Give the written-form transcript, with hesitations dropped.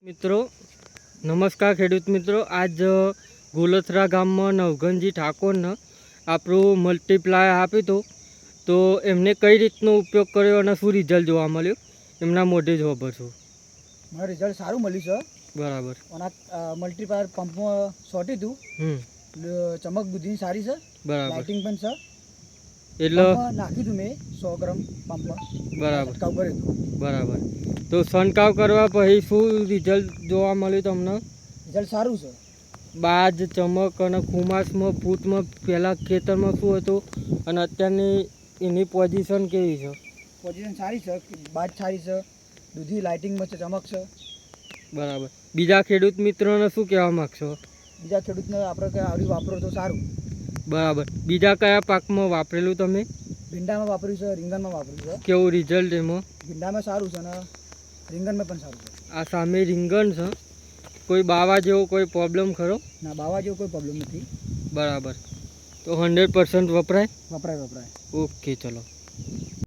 મિત્રો નમસ્કાર ખેડૂત મિત્રો, આજ ગોલથરા ગામમાં નવઘનજી ઠાકોરને આપણું મલ્ટીપ્લાયર આપ્યું હતું, તો એમને કઈ રીતનો ઉપયોગ કર્યો અને શું રિઝલ્ટ જોવા મળ્યું એમના મોઢે જ વાપરશું. મને રિઝલ્ટ સારું મળ્યું છે. બરાબર. અને મલ્ટીપ્લાયર પંપમાં શોર્ટી હતું, ચમક બુદ્ધિ સારી છે, બરાબર. લાઇટિંગ પણ છે. એટલે નાખ્યું હતું મેં 100 ગ્રામ પંપમાં. બરાબર કર્યું હતું. બરાબર. તો છંટકાવ કરવા પછી શું રિઝલ્ટ જોવા મળ્યું તમને? રિઝલ્ટ સારું છે. બાજ, ચમક અને ખુમાસમાં ફૂટમાં પહેલાં ખેતરમાં શું હતું અને અત્યારની એની પોઝિશન કેવી છે? પોઝિશન સારી છે, બાજ સારી છે, દૂધી લાઇટિંગમાં છે, ચમક છે. બરાબર. બીજા ખેડૂત મિત્રોને શું કહેવા માગશો? બીજા ખેડૂતને આપણે કે આવડી વાપરો તો સારું. બરાબર. બીજા કયા પાકમાં વાપરેલું તમે? ભીંડામાં વાપર્યું છે, રીંગણમાં વાપર્યું છે. કેવું રિઝલ્ટ એમાં? ભીંડામાં સારું છે અને રીંગણમાં પણ સારું છે. આ સામે રીંગણ છે, કોઈ બાવા જેવો કોઈ પ્રોબ્લેમ ખરો? ના, બાવા જેવો કોઈ પ્રોબ્લેમ નથી. બરાબર. તો 100% વપરાય? વપરાય. ઓકે, ચલો.